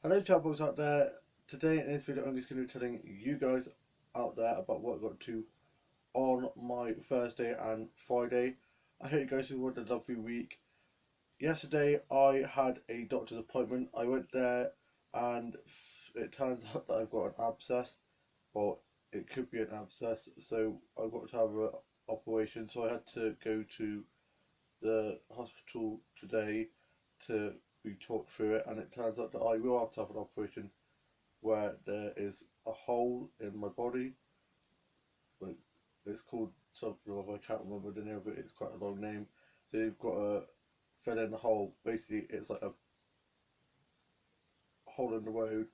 Hello chatbots out there. Today in this video I'm just going to be telling you guys out there about what I got to on my Thursday and Friday. I hope you guys have had a lovely week. Yesterday I had a doctor's appointment. I went there and it turns out that I've got an abscess, or it could be an abscess, so I've got to have an operation, so I had to go to the hospital today to be talked through it, and it turns out that I will have to have an operation where there is a hole in my body. Like, it's called something of, I can't remember the name of it. It's quite a long name. So you've got to fill in the hole. Basically, it's like a hole in the road,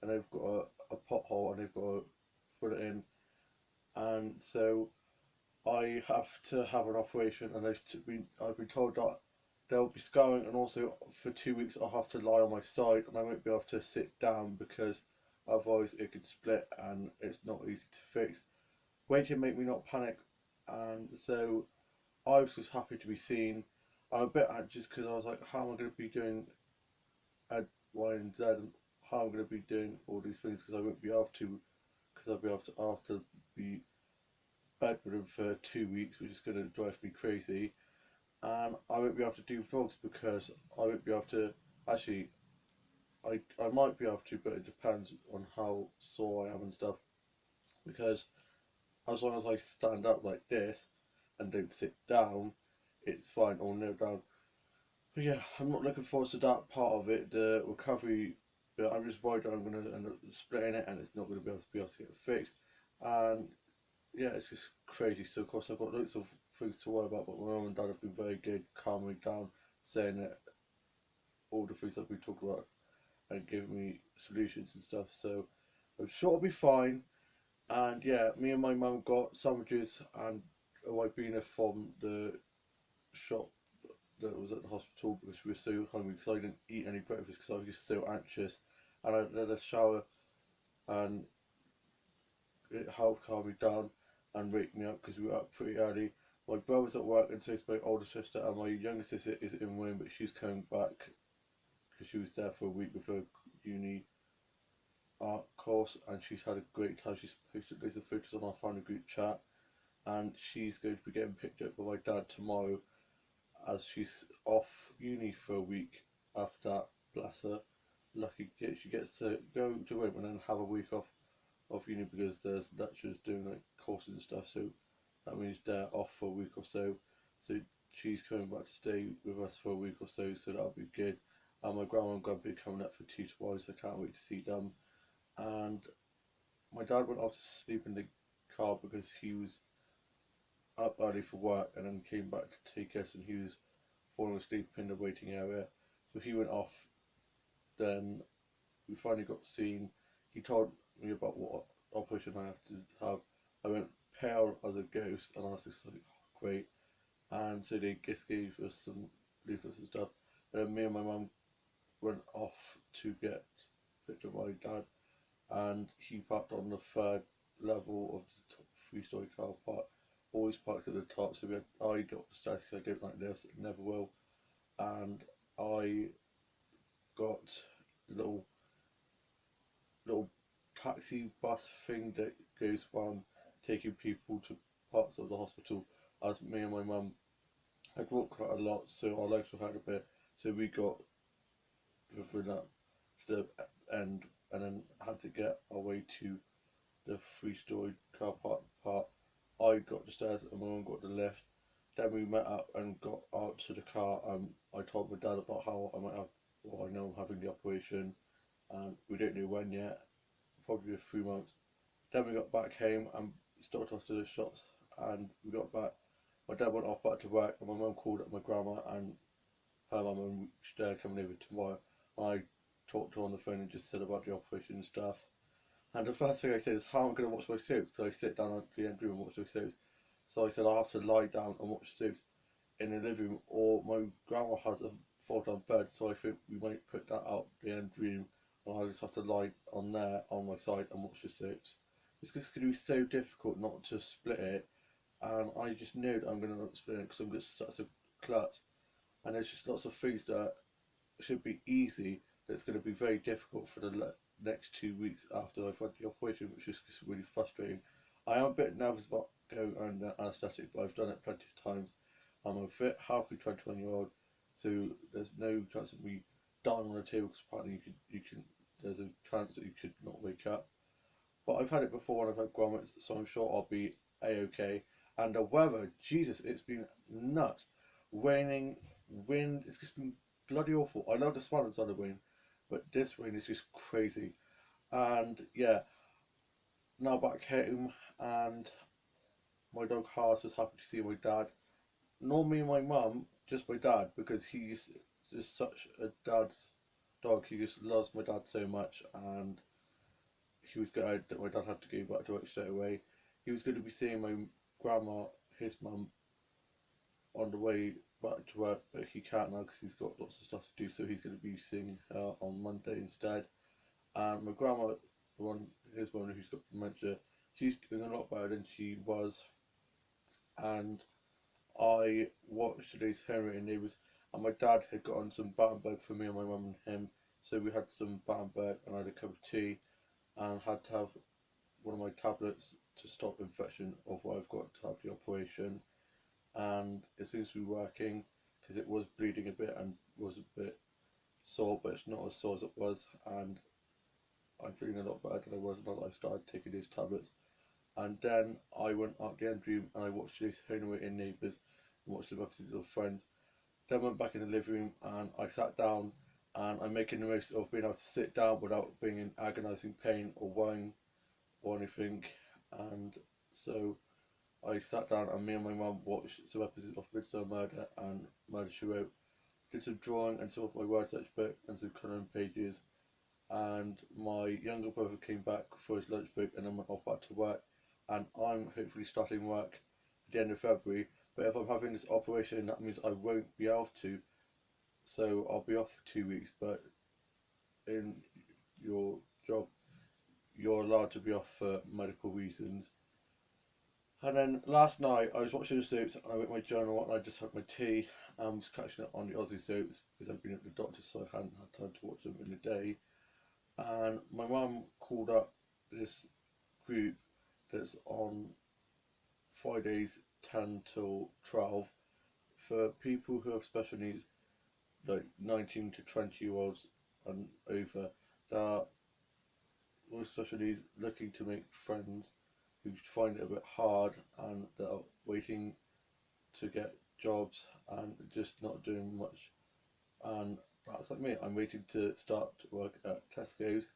and they've got a pothole, and they've got to fill it in. And so I have to have an operation, and I've been told that they'll be scarring, and also for 2 weeks I'll have to lie on my side, and I won't be able to sit down because otherwise it could split, and it's not easy to fix. Waiting made me not panic, and so I was just happy to be seen. I'm a bit anxious because I was like, how am I going to be doing Ed, Y, and Z, and how I'm going to be doing all these things because I won't be able to, because I'll be able to after be bedridden for 2 weeks, which is going to drive me crazy. And I won't be able to do vlogs because I won't be able to. Actually, I might be able to, but it depends on how sore I am and stuff. Because as long as I stand up like this and don't sit down, it's fine, or kneel down. But yeah, I'm not looking forward to that part of it, the recovery. But I'm just worried that I'm going to end up splitting it and it's not going to be able to get fixed. And yeah, it's just crazy. So of course I've got lots of things to worry about, but my mum and dad have been very good, calming me down, saying that all the things that we talked about and giving me solutions and stuff. So I'm sure it'll be fine. And yeah, me and my mum got sandwiches and a Ribena from the shop that was at the hospital because we were so hungry because I didn't eat any breakfast because I was just so anxious. And I had a shower and it helped calm me down and wake me up because we were up pretty early. My brother's at work and so is my older sister, and my younger sister is in Wales, but she's coming back because she was there for a week with her uni art course, and she's had a great time. She's posted loads of photos on our family group chat, and she's going to be getting picked up by my dad tomorrow as she's off uni for a week after that. Bless her. Lucky she gets to go to Rome and then have a week off uni because there's lecturers doing like courses and stuff. So that means they're off for a week or so. So she's coming back to stay with us for a week or so. So that'll be good. And my grandma and grandpa are coming up for tea tomorrow, so I can't wait to see them. And my dad went off to sleep in the car because he was up early for work and then came back to take us, and he was falling asleep in the waiting area. So he went off. Then we finally got seen. He told me about what operation I have to have. I went pale as a ghost, and I was just like, oh, great. And so they just gave us some leaflets and stuff. And then me and my mum went off to get a picture of my dad, and he parked on the third level of the top three-story car park. Always parks at the top, so I got the stairs because I don't like this, never will. And I got a little taxi bus thing that goes around taking people to parts of the hospital. As me and my mum had walked quite a lot, so our legs were hurt a bit. So we got through that to the end, and then had to get our way to the three-story car park part. I got the stairs and my mum got the lift. Then we met up and got out to the car, and I told my dad about how I might have, well, I know I'm having the operation, and we don't know when yet, probably 3 months. Then we got back home and stopped off to the shops, and we got back. My dad went off back to work, and my mum called up my grandma and her mum, and they're coming over tomorrow. I talked to her on the phone and just said about the operation and stuff. And the first thing I said is, how am I going to watch my soaps? So I sit down at the end room and watch my soaps. So I said, I have to lie down and watch soaps in the living room, or my grandma has a fold down bed, so I think we might put that out the end room, and I just have to lie on there on my side and watch the soaps. It's just going to be so difficult not to split it, and I just know that I'm going to not split it because I'm just such a klutz. And there's just lots of things that should be easy it's going to be very difficult for the next 2 weeks after I've had the operation, which is just really frustrating. I am a bit nervous about going under anaesthetic, but I've done it plenty of times. I'm a fit, healthy 21-year-old, so there's no chance of me dying on the table because apparently there's a chance that you could not wake up. But I've had it before when I've had grommets, so I'm sure I'll be a-okay. And the weather, Jesus, it's been nuts. Raining, wind, it's just been bloody awful. I love the sun inside the rain, but this rain is just crazy. And yeah, now back home, and my dog Haas is happy to see my dad. Not me and my mum, just my dad, because he's just such a dad's dog. He just loves my dad so much, and he was going that my dad had to go back to work straight away. He was going to be seeing my grandma, his mum, on the way back to work, but he can't now because he's got lots of stuff to do. So he's going to be seeing her on Monday instead. And my grandma, the one, his one who's got dementia, she's doing a lot better than she was. And I watched today's Henry and Neighbours, and my dad had gotten some Battenberg for me and my mum and him. So we had some Battenberg, and I had a cup of tea, and had to have one of my tablets to stop infection of what I've got to have the operation. And it seems to be working because it was bleeding a bit and was a bit sore, but it's not as sore as it was. And I'm feeling a lot better than I was when I started taking these tablets. And then I went up the end room and I watched this Henry in Neighbours and watched the episodes of Friends. Then went back in the living room and I sat down, and I'm making the most of being able to sit down without being in agonising pain or worrying or anything. And so I sat down and me and my mum watched some episodes of Midsomer Murder and Murder She Wrote. Did some drawing and some of my word search book and some colouring pages. And my younger brother came back for his lunch break and then went off back to work. And I'm hopefully starting work at the end of February. But if I'm having this operation, that means I won't be able to. So I'll be off for 2 weeks. But in your job, you're allowed to be off for medical reasons. And then last night I was watching the soaps and I went my journal and I just had my tea and was catching up on the Aussie soaps because I'd been at the doctor, so I hadn't had time to watch them in the day. And my mum called up this group that's on Fridays 10 till 12 for people who have special needs, like 19 to 20-year-olds and over, that are with special needs looking to make friends, who find it a bit hard and that are waiting to get jobs and just not doing much. And that's like me. I'm waiting to start work at Tesco's,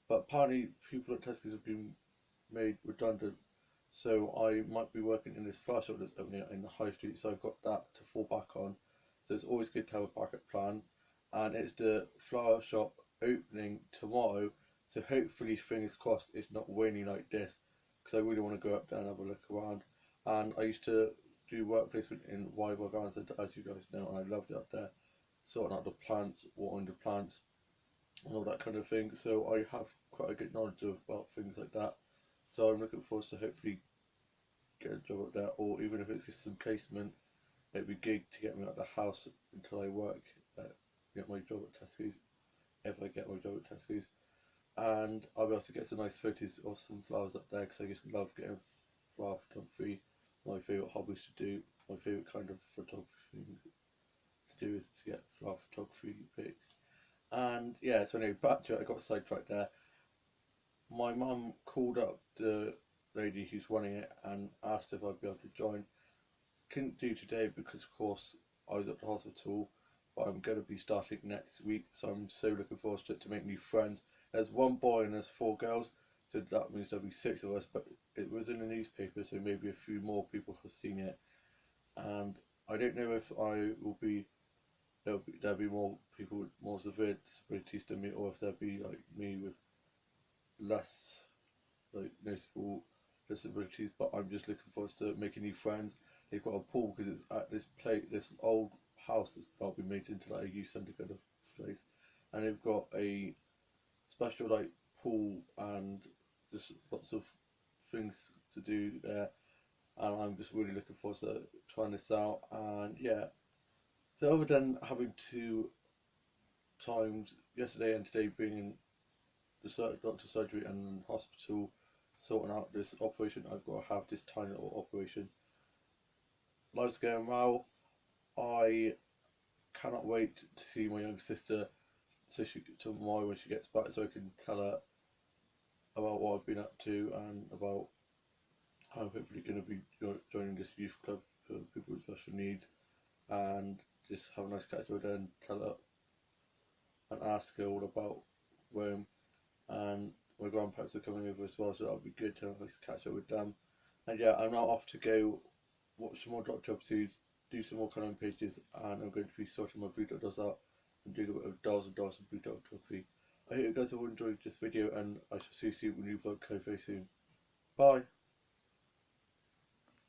but apparently people at Tesco's have been made redundant. So I might be working in this flower shop that's opening in the high street. So I've got that to fall back on. So it's always good to have a backup plan. And it's the flower shop opening tomorrow. So hopefully, fingers crossed, it's not raining like this, because I really want to go up there and have a look around. And I used to do work placement in Wyville Garden Centre, as you guys know, and I loved it up there, sorting out the plants, watering the plants, and all that kind of thing. So I have quite a good knowledge about things like that. So I'm looking forward to hopefully get a job up there, or even if it's just some placement, it'd be gig to get me out of the house until I work, get my job at Tesco's, if I get my job at Tesco's. And I'll be able to get some nice photos of some flowers up there because I just love getting flower photography. My favourite hobbies to do, my favourite kind of photography things to do is to get flower photography pics. And yeah, so anyway, back to it, I got sidetracked there. My mum called up the lady who's running it and asked if I'd be able to join. Couldn't do today because, of course, I was at the hospital, but I'm going to be starting next week, so I'm so looking forward to it, to make new friends. There's one boy and there's 4 girls, so that means there'll be 6 of us, but it was in the newspaper, so maybe a few more people have seen it. And I don't know if I will be, there'll be more people with more severe disabilities than me, or if there'll be like me with less like noticeable disabilities. But I'm just looking forward to making new friends. They've got a pool because it's at this old house that's now been made into like a youth centre kind of place, and they've got a special like pool and just lots of things to do there. And I'm just really looking forward to trying this out. And yeah, so other than having to times yesterday and today being in the doctor's surgery and hospital sorting out this operation. I've got to have this tiny little operation. Life's going well. I cannot wait to see my younger sister tomorrow when she gets back, so I can tell her about what I've been up to and about how I'm hopefully going to be joining this youth club for people with special needs, and just have a nice catch up with her and tell her and ask her all about Rome. And my grandparents are coming over as well, so that'll be good to have a nice catch up with them. And yeah, I'm now off to go watch some more Doctor episodes, do some more Canon pages, and I'm going to be sorting my Blue Dot does out and doing a bit of Dolls and Dolls and Blue Dot Trophy. I hope you guys have enjoyed this video, and I shall see you when you vlog very soon. Bye!